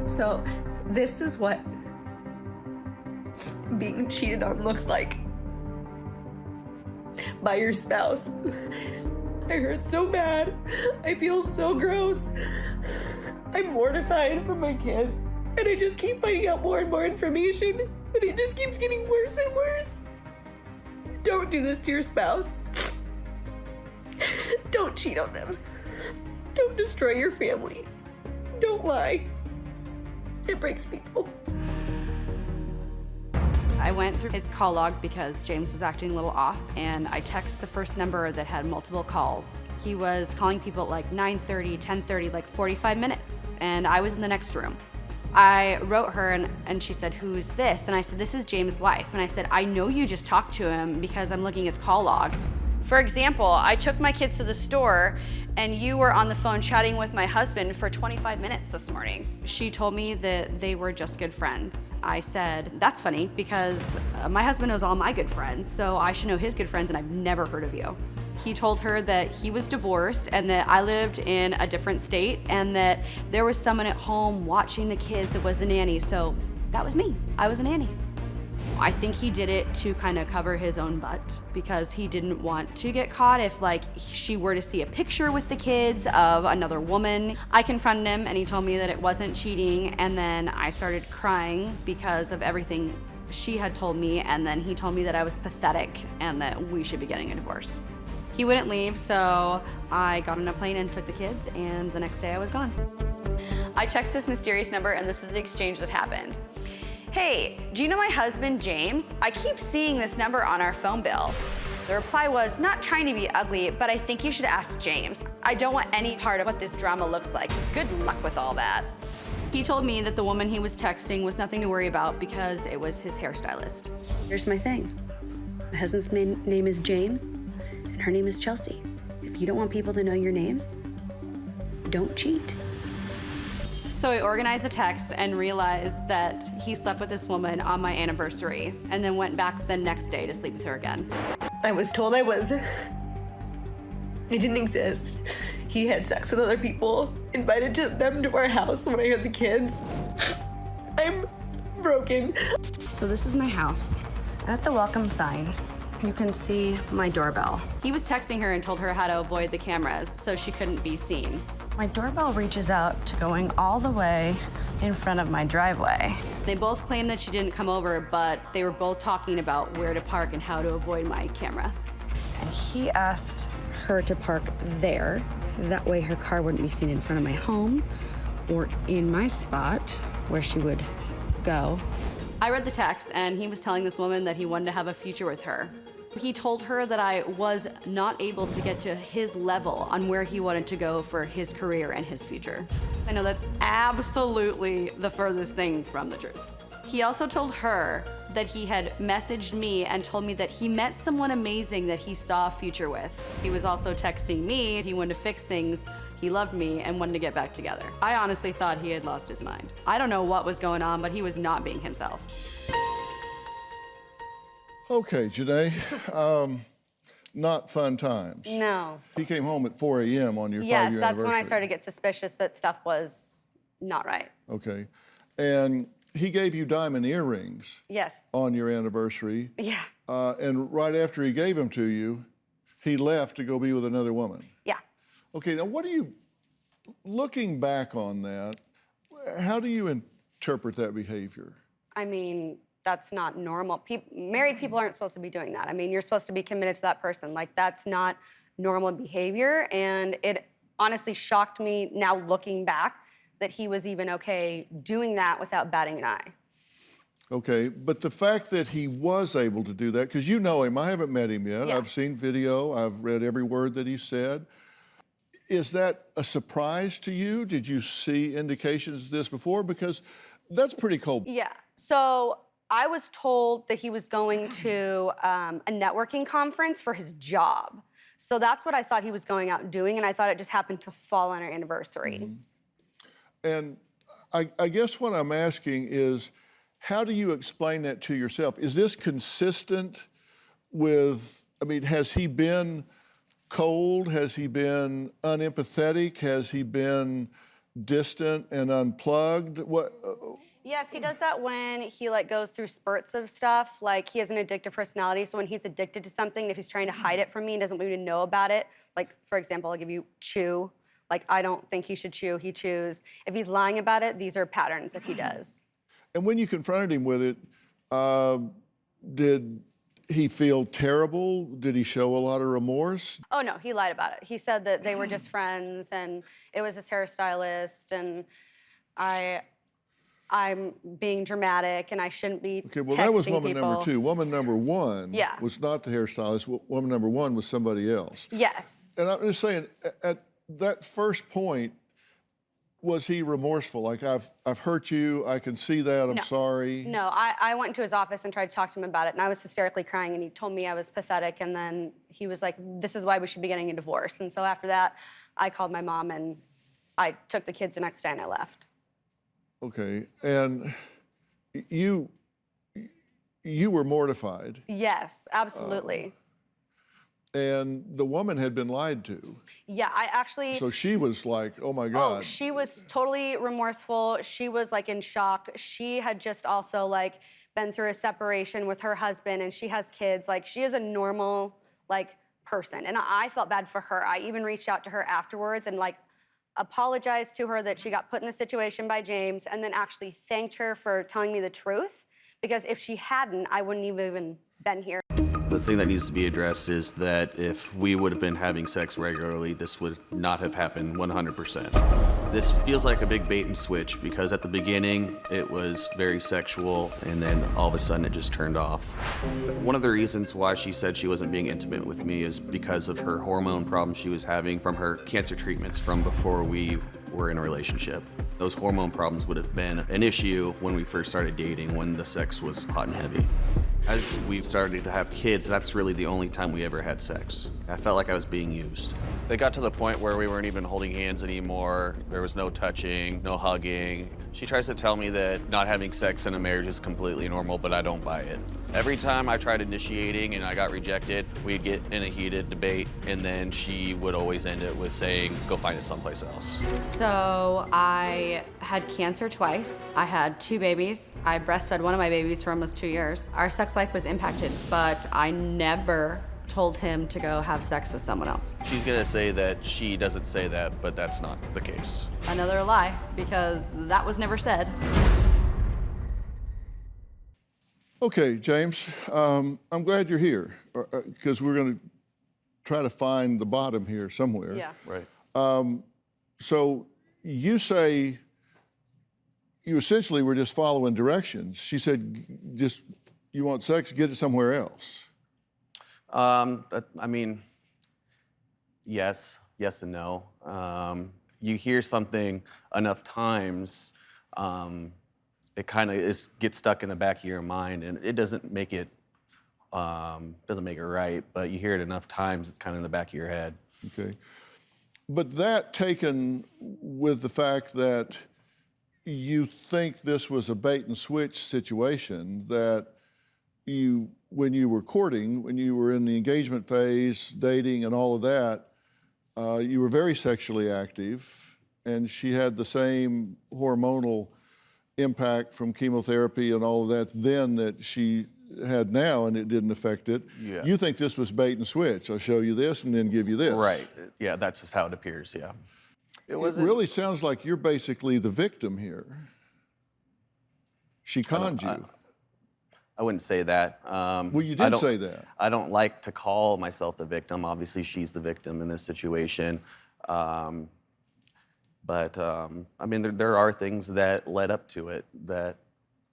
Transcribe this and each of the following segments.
So this is what being cheated on looks like by your spouse. I hurt so bad. I feel so gross. I'm mortified for my kids, and I just keep finding out more and more information, and it just keeps getting worse and worse. Don't do this to your spouse. Don't cheat on them. Don't destroy your family. Don't lie. It breaks people. I went through his call log because James was acting a little off, and I texted the first number that had multiple calls. He was calling people at like 9:30, 10:30, like 45 minutes, and I was in the next room. I wrote her and she said, "Who's this?" And I said, "This is James' wife." And I said, "I know you just talked to him because I'm looking at the call log." For example, I took my kids to the store and you were on the phone chatting with my husband for 25 minutes this morning. She told me that they were just good friends. I said, "That's funny because my husband knows all my good friends, so I should know his good friends, and I've never heard of you." He told her that he was divorced and that I lived in a different state and that there was someone at home watching the kids that was a nanny, so that was me. I was a nanny. I think he did it to kind of cover his own butt because he didn't want to get caught if like she were to see a picture with the kids of another woman. I confronted him and he told me that it wasn't cheating, and then I started crying because of everything she had told me, and then he told me that I was pathetic and that we should be getting a divorce. He wouldn't leave, so I got on a plane and took the kids, and the next day I was gone. I text this mysterious number, and this is the exchange that happened. "Hey, do you know my husband, James? I keep seeing this number on our phone bill." The reply was, "Not trying to be ugly, but I think you should ask James. I don't want any part of what this drama looks like. Good luck with all that." He told me that the woman he was texting was nothing to worry about because it was his hairstylist. Here's my thing. My husband's name is James, and her name is Chelsea. If you don't want people to know your names, don't cheat. So I organized a text and realized that he slept with this woman on my anniversary and then went back the next day to sleep with her again. I was told I didn't exist. He had sex with other people, invited them to our house when I had the kids. I'm broken. So this is my house. At the welcome sign, you can see my doorbell. He was texting her and told her how to avoid the cameras so she couldn't be seen. My doorbell reaches out to going all the way in front of my driveway. They both claimed that she didn't come over, but they were both talking about where to park and how to avoid my camera. And he asked her to park there. That way her car wouldn't be seen in front of my home or in my spot where she would go. I read the text, and he was telling this woman that he wanted to have a future with her. He told her that I was not able to get to his level on where he wanted to go for his career and his future. I know that's absolutely the furthest thing from the truth. He also told her that he had messaged me and told me that he met someone amazing that he saw a future with. He was also texting me, he wanted to fix things, he loved me, and wanted to get back together. I honestly thought he had lost his mind. I don't know what was going on, but he was not being himself. Okay, Jenaye, not fun times. No. He came home at 4 a.m. on your 5-year Yes, anniversary. that's when I started to get suspicious that stuff was not right. Okay, and he gave you diamond earrings. Yes. On your anniversary. Yeah. And right after he gave them to you, he left to go be with another woman. Yeah. Okay, now what do you, looking back on that, how do you interpret that behavior? I mean, that's not normal. Married people aren't supposed to be doing that. I mean, you're supposed to be committed to that person. Like, that's not normal behavior. And it honestly shocked me now looking back that he was even okay doing that without batting an eye. Okay, but the fact that he was able to do that, because you know him, I haven't met him yet. Yeah. I've seen video, I've read every word that he said. Is that a surprise to you? Did you see indications of this before? Because that's pretty cold. Yeah, so I was told that he was going to a networking conference for his job. So that's what I thought he was going out and doing, and I thought it just happened to fall on our anniversary. Mm-hmm. And I guess what I'm asking is, how do you explain that to yourself? Is this consistent with, I mean, has he been cold? Has he been unempathetic? Has he been distant and unplugged? What? Yes, he does that when he like goes through spurts of stuff. Like he has an addictive personality, so when he's addicted to something, if he's trying to hide it from me and doesn't want me to know about it, like for example, I'll give you chew. Like I don't think he should chew, he chews. If he's lying about it, these are patterns that he does. And when you confronted him with it, did he feel terrible? Did he show a lot of remorse? Oh no, he lied about it. He said that they were just friends and it was his hairstylist and I'm being dramatic and I shouldn't be Okay, well, that was woman people. number two. Woman number one was not the hairstylist. Woman number one was somebody else. Yes. And I'm just saying, at that first point, was he remorseful? Like, I've hurt you, I can see that, I'm sorry. No, I went into his office and tried to talk to him about it, and I was hysterically crying, and he told me I was pathetic, and then he was like, this is why we should be getting a divorce. And so after that, I called my mom, and I took the kids the next day, and I left. Okay, and you were mortified. Yes, absolutely. And the woman had been lied to. Yeah, I actually... So she was like, oh my God. Oh, she was totally remorseful. She was like in shock. She had just also like been through a separation with her husband and she has kids. Like she is a normal like person. And I felt bad for her. I even reached out to her afterwards and like apologized to her that she got put in this situation by James and then actually thanked her for telling me the truth. Because if she hadn't, I wouldn't have even been here. The thing that needs to be addressed is that if we would have been having sex regularly, this would not have happened 100%. This feels like a big bait and switch because at the beginning it was very sexual and then all of a sudden it just turned off. One of the reasons why she said she wasn't being intimate with me is because of her hormone problems she was having from her cancer treatments from before we were in a relationship. Those hormone problems would have been an issue when we first started dating, when the sex was hot and heavy. As we started to have kids, that's really the only time we ever had sex. I felt like I was being used. It got to the point where we weren't even holding hands anymore. There was no touching, no hugging. She tries to tell me that not having sex in a marriage is completely normal, but I don't buy it. Every time I tried initiating and I got rejected, we'd get in a heated debate, and then she would always end it with saying, go find us someplace else. So I had cancer twice. I had 2 babies. I breastfed one of my babies for almost 2 years. Our sex life was impacted, but I never told him to go have sex with someone else. She's gonna say that she doesn't say that, but that's not the case. Another lie, because that was never said. Okay, James, I'm glad you're here because we're going to try to find the bottom here somewhere. Yeah. Right. So you say you essentially were just following directions. She said, just, you want sex, get it somewhere else. I mean, yes and no. You hear something enough times, it kind of gets stuck in the back of your mind, and it doesn't make it right. But you hear it enough times, it's kind of in the back of your head. Okay, but that taken with the fact that you think this was a bait and switch situation, that you, when you were courting, when you were in the engagement phase, dating, and all of that, you were very sexually active, and she had the same hormonal impact from chemotherapy and all of that then that she had now, and it didn't affect it. Yeah. You think this was bait and switch. I'll show you this and then give you this. Right. Yeah, that's just how it appears, yeah. It really sounds like you're basically the victim here. She conned you. I wouldn't say that. Well, you did say that. I don't like to call myself the victim. Obviously, she's the victim in this situation. But I mean, there are things that led up to it that,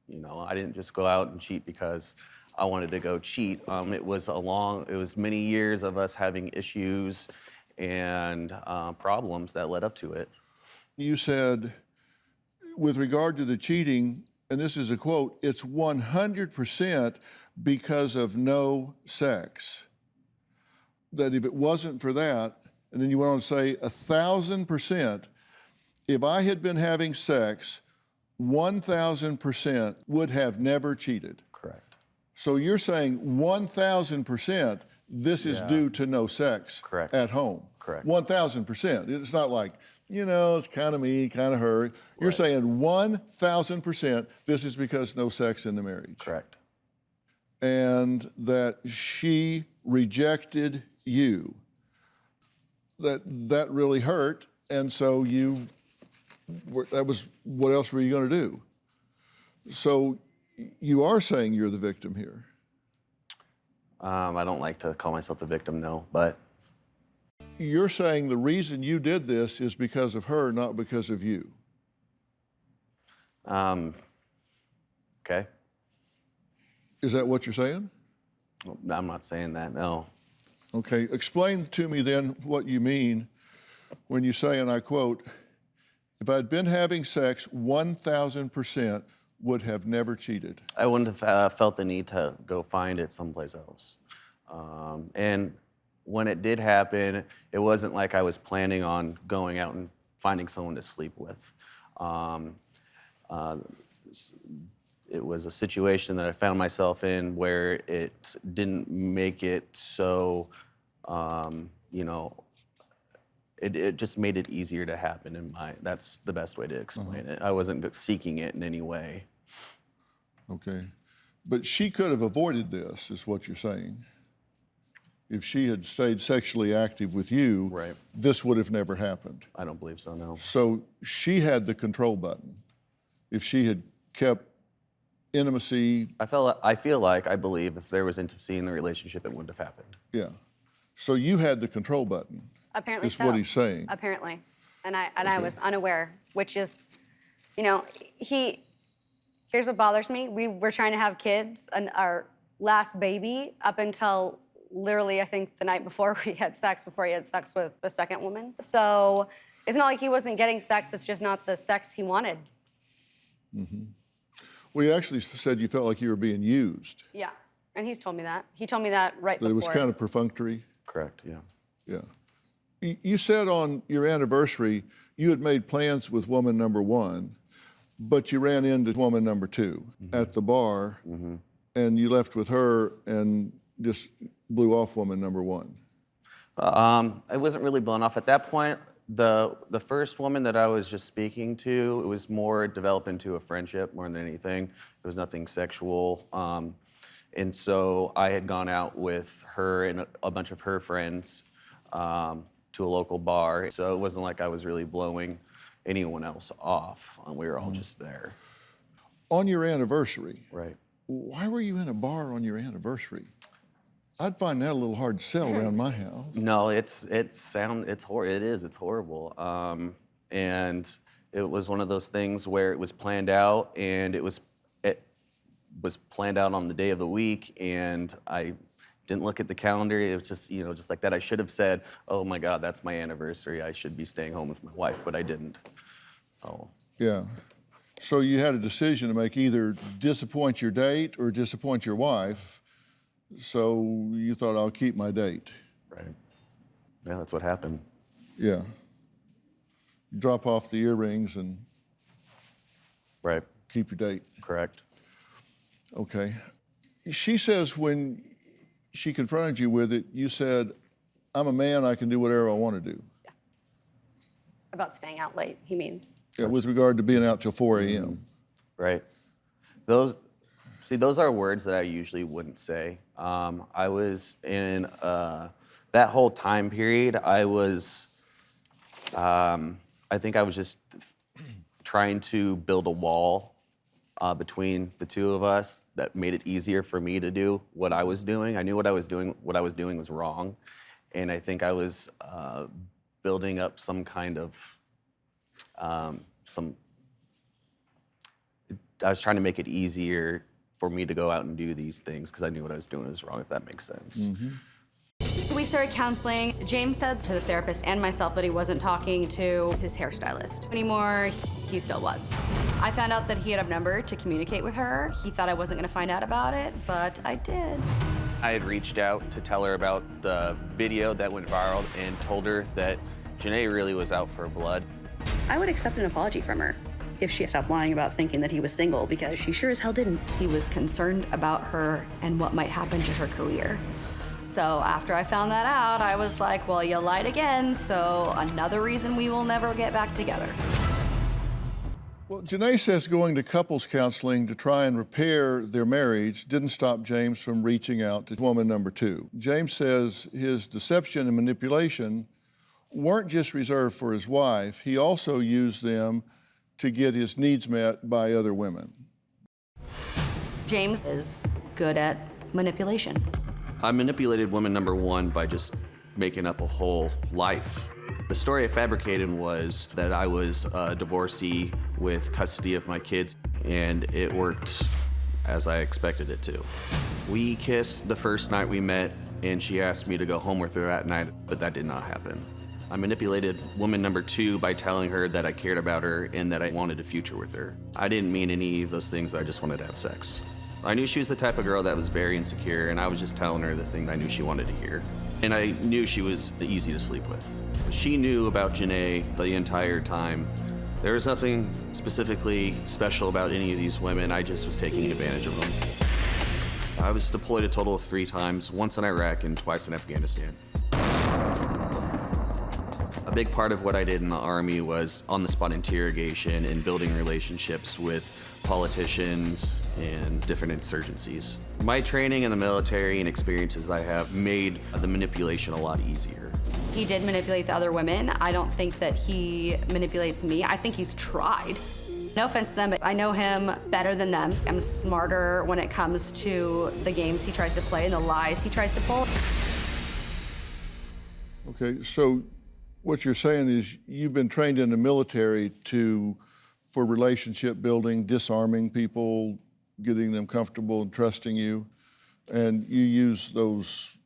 you know, I didn't just go out and cheat because I wanted to go cheat. It was many years of us having issues and problems that led up to it. You said, with regard to the cheating, and this is a quote, it's 100% because of no sex. That if it wasn't for that, and then you went on to say 1,000%, if I had been having sex, 1,000% would have never cheated. Correct. So you're saying 1,000% this is due to no sex Correct. at home. Correct. 1,000%. It's not like you know, it's kind of me, kind of her. You're saying 1,000% this is because no sex in the marriage. Correct. And that she rejected you. That really hurt, and so that was, what else were you going to do? So you are saying you're the victim here. I don't like to call myself the victim, no, but. You're saying the reason you did this is because of her, not because of you. Okay. Is that what you're saying? Well, I'm not saying that, no. Okay, explain to me then what you mean when you say, and I quote, if I'd been having sex, 1,000% would have never cheated. I wouldn't have felt the need to go find it someplace else. And when it did happen, it wasn't like I was planning on going out and finding someone to sleep with. It was a situation that I found myself in where it didn't make it so, you know, it just made it easier to happen that's the best way to explain it. I wasn't seeking it in any way. Okay, but she could have avoided this, is what you're saying. If she had stayed sexually active with you, right, this would have never happened. I don't believe so, no. So she had the control button. If she had kept intimacy. I believe if there was intimacy in the relationship, it wouldn't have happened. Yeah. So you had the control button. Apparently is what he's saying. Apparently. And I was unaware, which is, you know, here's what bothers me. We were trying to have kids, and our last baby, up until literally, I think, the night before he had sex with the second woman. So it's not like he wasn't getting sex, it's just not the sex he wanted. Mm-hmm. Well, you actually said you felt like you were being used. Yeah, and he's told me that. He told me that right before. It was kind of perfunctory? Correct, yeah. Yeah. You said on your anniversary you had made plans with woman number one, but you ran into woman number two at the bar, and you left with her and just blew off woman number one. I wasn't really blown off at that point. The first woman that I was just speaking to, it was more developed into a friendship more than anything. It was nothing sexual. And so I had gone out with her and a bunch of her friends to a local bar. So it wasn't like I was really blowing anyone else off. We were all just there. On your anniversary, right? Why were you in a bar on your anniversary? I'd find that a little hard to sell around my house. No, it's horrible. And it was one of those things where it was planned out, and it was planned out on the day of the week, and I didn't look at the calendar. It was just, you know, just like that. I should have said, oh my God, that's my anniversary. I should be staying home with my wife, but I didn't. Oh. Yeah. So you had a decision to make, either disappoint your date or disappoint your wife. So you thought, I'll keep my date. Right. Yeah, that's what happened. Yeah. Drop off the earrings and right, keep your date. Correct. Okay. She says when she confronted you with it, you said, I'm a man, I can do whatever I want to do. Yeah. About staying out late, he means. Yeah, with regard to being out till 4 a.m. Right. Those are words that I usually wouldn't say. I was in that whole time period, I think I was just trying to build a wall between the two of us that made it easier for me to do what I was doing. I knew what I was doing was wrong. And I think I was building up some kind of, I was trying to make it easier for me to go out and do these things because I knew what I was doing was wrong, if that makes sense. Mm-hmm. We started counseling. James said to the therapist and myself that he wasn't talking to his hairstylist anymore. He still was. I found out that he had a number to communicate with her. He thought I wasn't gonna find out about it, but I did. I had reached out to tell her about the video that went viral and told her that Jenaye really was out for blood. I would accept an apology from her if she stopped lying about thinking that he was single, because she sure as hell didn't. He was concerned about her and what might happen to her career. So after I found that out, I was like, well, you lied again, so another reason we will never get back together. Well, Jenaye says going to couples counseling to try and repair their marriage didn't stop James from reaching out to woman number 2. James says his deception and manipulation weren't just reserved for his wife, he also used them to get his needs met by other women. James is good at manipulation. I manipulated woman number 1 by just making up a whole life. The story I fabricated was that I was a divorcee with custody of my kids, and it worked as I expected it to. We kissed the first night we met, and she asked me to go home with her that night, but that did not happen. I manipulated woman number 2 by telling her that I cared about her and that I wanted a future with her. I didn't mean any of those things, I just wanted to have sex. I knew she was the type of girl that was very insecure, and I was just telling her the thing I knew she wanted to hear. And I knew she was easy to sleep with. She knew about Jenaye the entire time. There was nothing specifically special about any of these women, I just was taking advantage of them. I was deployed a total of 3 times, once in Iraq and twice in Afghanistan. A big part of what I did in the Army was on-the-spot interrogation and building relationships with politicians and different insurgencies. My training in the military and experiences I have made the manipulation a lot easier. He did manipulate the other women. I don't think that he manipulates me. I think he's tried. No offense to them, but I know him better than them. I'm smarter when it comes to the games he tries to play and the lies he tries to pull. Okay, so what you're saying is you've been trained in the military for relationship building, disarming people, getting them comfortable and trusting you, and you use those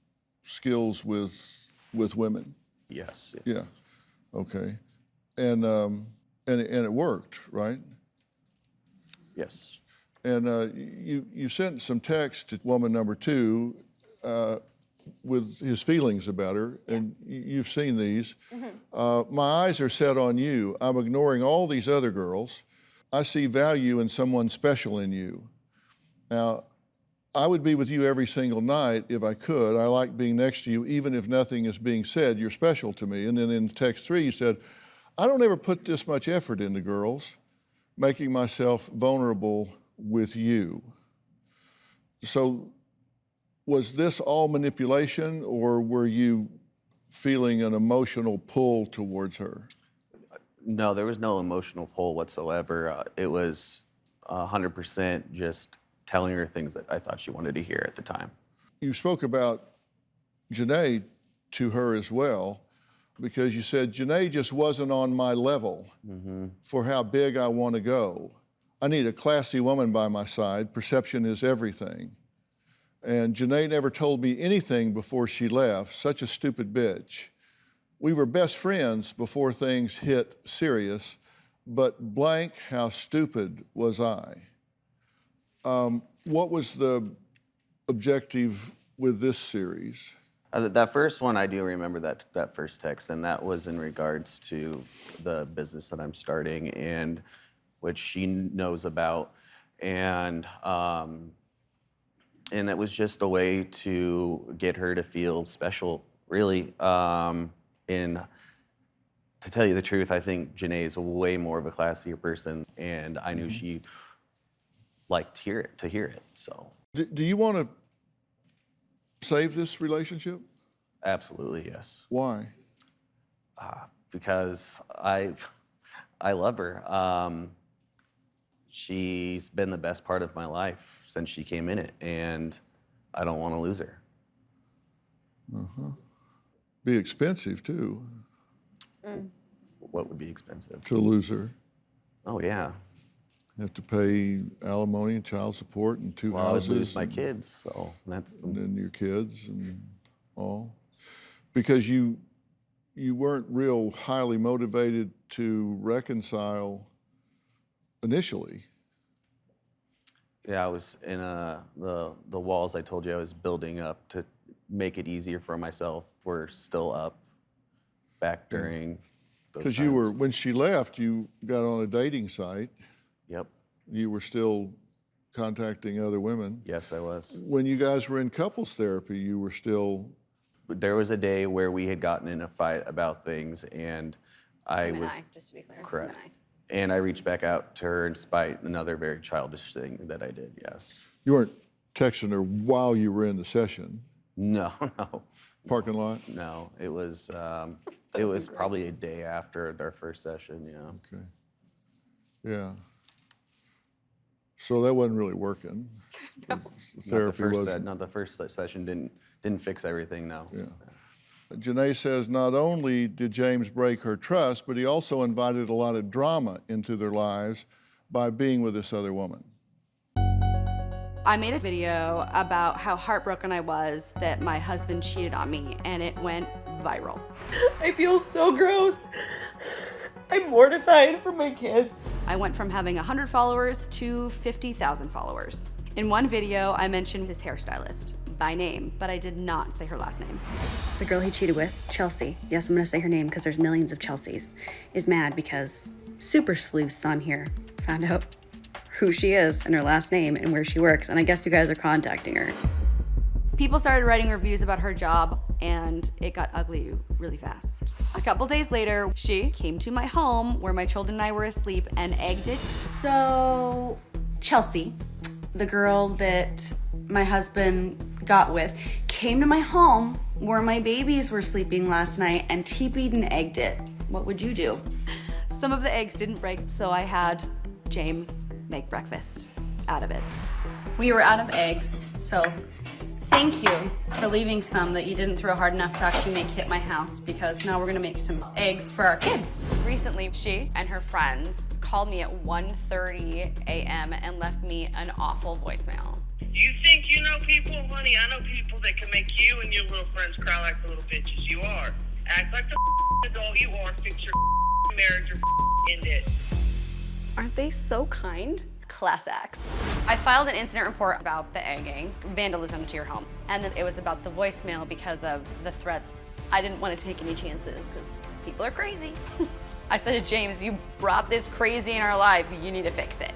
skills with women. Yes. Yeah. Okay. And it worked, right? Yes. And you sent some text to woman number 2 with his feelings about her, and you've seen these. Mm-hmm. My eyes are set on you. I'm ignoring all these other girls. I see value in someone special in you. Now, I would be with you every single night if I could. I like being next to you, even if nothing is being said. You're special to me. And then in text 3, you said, I don't ever put this much effort into girls, making myself vulnerable with you. So was this all manipulation, or were you feeling an emotional pull towards her? No, there was no emotional pull whatsoever. It was 100% just telling her things that I thought she wanted to hear at the time. You spoke about Jenaye to her as well, because you said, Jenaye just wasn't on my level for how big I want to go. I need a classy woman by my side. Perception is everything. And Jenaye never told me anything before she left. Such a stupid bitch. We were best friends before things hit serious, but blank, how stupid was I? What was the objective with this series? That first one, I do remember that first text, and that was in regards to the business that I'm starting, and which she knows about, and that was just a way to get her to feel special, really. And to tell you the truth, I think Jenaye is way more of a classier person, and I knew she liked to hear it. So. Do you want to save this relationship? Absolutely, yes. Why? Because I love her. She's been the best part of my life since she came in it, and I don't want to lose her. Be expensive too. What would be expensive? To lose her. Oh yeah. You have to pay alimony and child support and 2 houses. I would lose my kids, so that's and then your kids and all. Because you weren't real highly motivated to reconcile initially. Yeah, I was in the walls I told you I was building up to make it easier for myself were still up back during those Because times. when she left, you got on a dating site. Yep. You were still contacting other women. Yes, I was. When you guys were in couples therapy, you were still... There was a day where we had gotten in a fight about things, and I was... Just to be clear. Correct. And I reached back out to her in spite another very childish thing that I did, yes. You weren't texting her while you were in the session? No, no. Parking lot? No, it was probably a day after their first session, yeah. Okay. Yeah. So that wasn't really working. No. Therapy The first session didn't fix everything, no. Yeah. Jenaye says not only did James break her trust, but he also invited a lot of drama into their lives by being with this other woman. I made a video about how heartbroken I was that my husband cheated on me, and it went viral. I feel so gross. I'm mortified for my kids. I went from having 100 followers to 50,000 followers. In one video, I mentioned his hairstylist by name, but I did not say her last name. The girl he cheated with, Chelsea, yes, I'm gonna say her name because there's millions of Chelseas, is mad because super sleuths on here found out who she is and her last name and where she works, and I guess you guys are contacting her. People started writing reviews about her job, and it got ugly really fast. A couple days later, she came to my home where my children and I were asleep and egged it. So, Chelsea, the girl that my husband got with, came to my home where my babies were sleeping last night and TP'd and egged it. What would you do? Some of the eggs didn't break, so I had James make breakfast out of it. We were out of eggs, so thank you for leaving some that you didn't throw hard enough to actually make hit my house, because now we're gonna make some eggs for our kids. Recently, she and her friends called me at 1:30 a.m. and left me an awful voicemail. You think you know people, honey? I know people that can make you and your little friends cry like the little bitches you are. Act like the adult you are, fix your marriage or end it. Aren't they so kind? Class acts. I filed an incident report about the egging, vandalism to your home, and then it was about the voicemail because of the threats. I didn't want to take any chances because people are crazy. I said to James, you brought this crazy in our life, you need to fix it.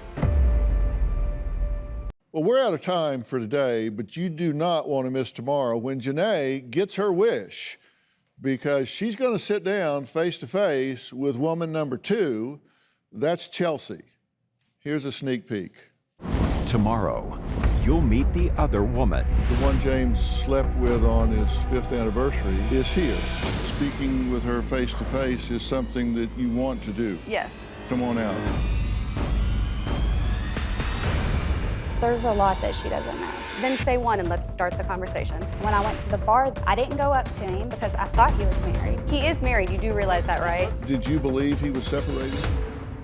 Well, we're out of time for today, but you do not want to miss tomorrow when Jenaye gets her wish, because she's going to sit down face to face with woman number 2. That's Chelsea. Here's a sneak peek. Tomorrow, you'll meet the other woman. The one James slept with on his 5th anniversary is here. Speaking with her face to face is something that you want to do. Yes. Come on out. There's a lot that she doesn't know. Then say one and let's start the conversation. When I went to the bar, I didn't go up to him because I thought he was married. He is married, you do realize that, right? Did you believe he was separated?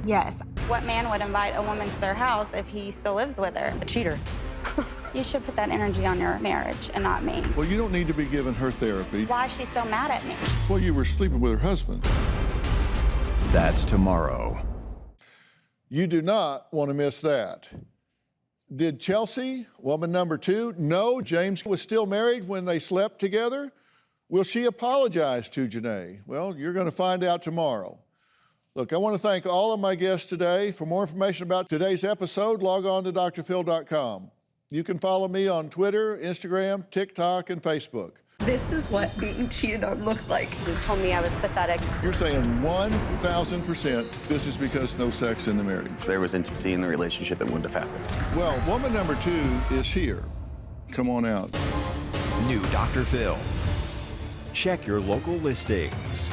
Yes. What man would invite a woman to their house if he still lives with her? A cheater. You should put that energy on your marriage and not me. Well, you don't need to be giving her therapy. Why is she so mad at me? Well, you were sleeping with her husband. That's tomorrow. You do not want to miss that. Did Chelsea, woman number 2, know James was still married when they slept together? Will she apologize to Jenaye? Well, you're going to find out tomorrow. Look, I want to thank all of my guests today. For more information about today's episode, log on to drphil.com. You can follow me on Twitter, Instagram, TikTok, and Facebook. This is what being cheated on looks like. He told me I was pathetic. You're saying 1,000% this is because no sex in the marriage. If there was intimacy in the relationship, it wouldn't have happened. Well, woman number 2 is here. Come on out. New Dr. Phil. Check your local listings.